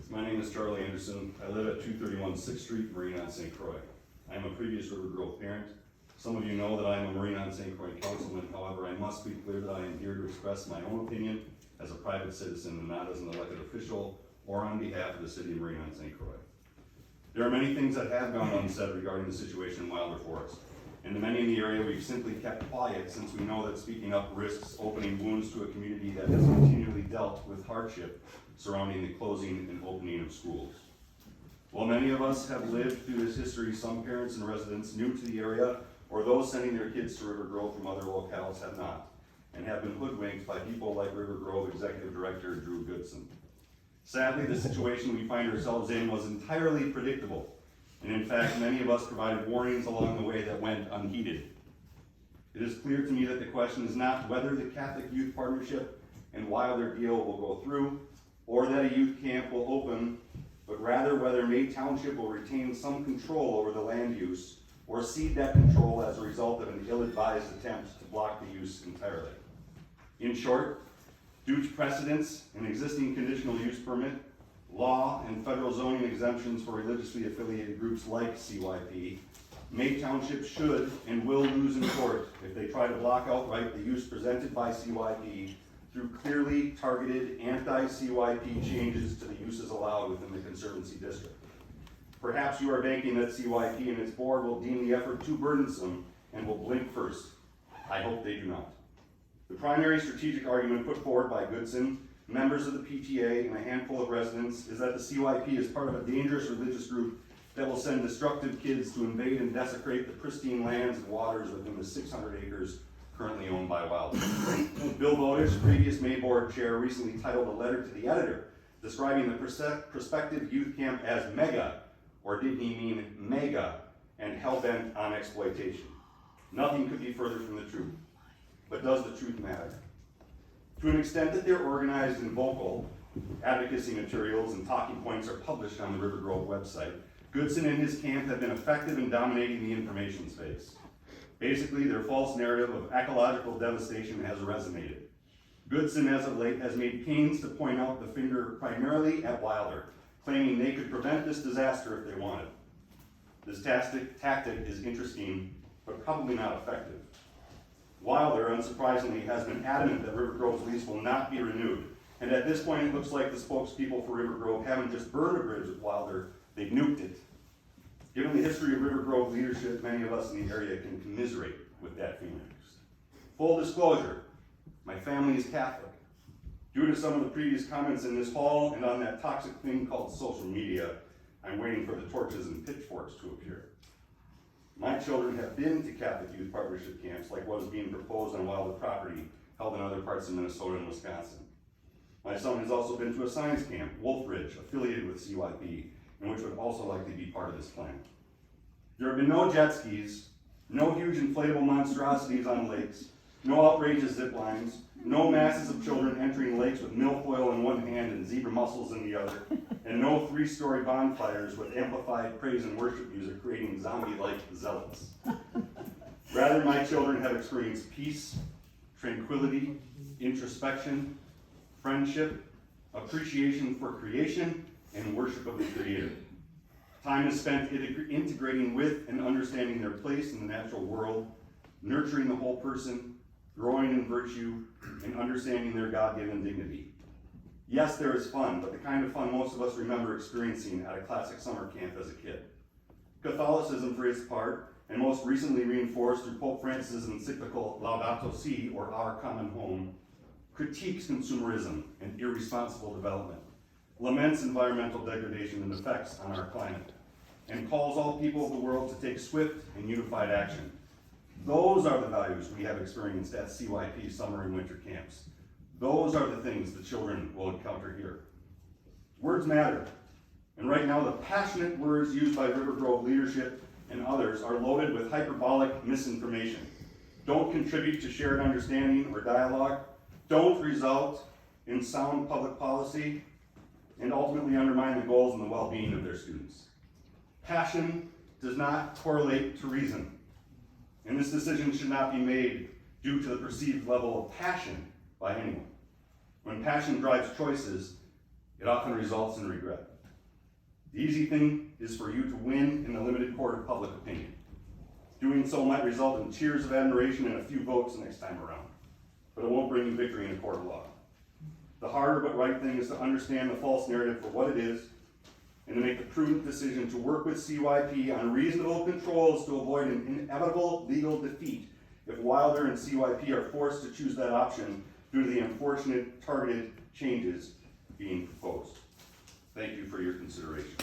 My name is Charlie Anderson. I live at 231 6th Street, Marine on St. Croix. I am a previous River Grove parent. Some of you know that I am a Marine on St. Croix councilman. However, I must be clear that I am here to express my own opinion as a private citizen and not as an elected official or on behalf of the city of Marine on St. Croix. There are many things that have gone unsaid regarding the situation in Wilder Forest. And to many in the area, we've simply kept quiet since we know that speaking up risks opening wounds to a community that has continually dealt with hardship surrounding the closing and opening of schools. While many of us have lived through this history, some parents and residents new to the area or those sending their kids to River Grove from other locales have not, and have been hoodwinked by people like River Grove Executive Director Drew Goodson. Sadly, the situation we find ourselves in was entirely predictable, and in fact, many of us provided warnings along the way that went unheeded. It is clear to me that the question is not whether the Catholic Youth Partnership and Wilder deal will go through, or that a youth camp will open, but rather whether May Township will retain some control over the land use or cede that control as a result of an ill-advised attempt to block the use entirely. In short, due to precedents, an existing conditional use permit, law, and federal zoning exemptions for religiously affiliated groups like CYP, May Township should and will lose in court if they try to block outright the use presented by CYP through clearly targeted anti-CYP changes to the uses allowed within the Conservancy District. Perhaps you are banking that CYP and its board will deem the effort too burdensome and will blink first. I hope they do not. The primary strategic argument put forward by Goodson, members of the PTA, and a handful of residents is that the CYP is part of a dangerous religious group that will send destructive kids to invade and desecrate the pristine lands and waters within the 600 acres currently owned by Wilder. Bill Bowdish, previous May Board chair, recently titled a letter to the editor describing the prospective youth camp as mega, or did he mean mega, and hell-bent on exploitation. Nothing could be further from the truth. But does the truth matter? To an extent that they're organized and vocal, advocacy materials and talking points are published on the River Grove website, Goodson and his camp have been effective in dominating the information space. Basically, their false narrative of ecological devastation has resonated. Goodson, as of late, has made pains to point out the finger primarily at Wilder, claiming they could prevent this disaster if they wanted. This tactic is interesting, but probably not effective. Wilder, unsurprisingly, has been adamant that River Grove's lease will not be renewed, and at this point it looks like the spokespeople for River Grove haven't just burned a bridge with Wilder, they've nuked it. Given the history of River Grove leadership, many of us in the area can commiserate with that feeling. Full disclosure, my family is Catholic. Due to some of the previous comments in this hall and on that toxic thing called social media, I'm waiting for the torches and pitchforks to appear. My children have been to Catholic Youth Partnership camps like what is being proposed on Wilder property held in other parts of Minnesota and Wisconsin. My son has also been to a science camp, Wolf Ridge, affiliated with CYP, and which would also likely be part of this plan. There have been no jet skis, no huge inflatable monstrosities on lakes, no outrageous zip lines, no masses of children entering lakes with milfoil in one hand and zebra mussels in the other, and no 3-story bonfires with amplified praise and worship music creating zombie-like zealots. Rather, my children have experienced peace, tranquility, introspection, friendship, appreciation for creation, and worship of the Creator. Time is spent integrating with and understanding their place in the natural world, nurturing the whole person, growing in virtue, and understanding their God-given dignity. Yes, there is fun, but the kind of fun most of us remember experiencing at a classic summer camp as a kid. Catholicism, for its part, and most recently reinforced through Pope Francis' encyclical Laudato Si, or Our Common Home, critiques consumerism and irresponsible development, laments environmental degradation and effects on our climate, and calls all people of the world to take swift and unified action. Those are the values we have experienced at CYP summer and winter camps. Those are the things the children will encounter here. Words matter, and right now the passionate words used by River Grove leadership and others are loaded with hyperbolic misinformation. Don't contribute to shared understanding or dialogue, don't result in sound public policy, and ultimately undermine the goals and the well-being of their students. Passion does not correlate to reason, and this decision should not be made due to the perceived level of passion by anyone. When passion drives choices, it often results in regret. The easy thing is for you to win in the limited court of public opinion. Doing so might result in cheers of admiration and a few votes next time around, but it won't bring you victory in a court of law. The harder but right thing is to understand the false narrative for what it is, and to make the prudent decision to work with CYP on reasonable controls to avoid an inevitable legal defeat if Wilder and CYP are forced to choose that option due to the unfortunate targeted changes being proposed. Thank you for your consideration.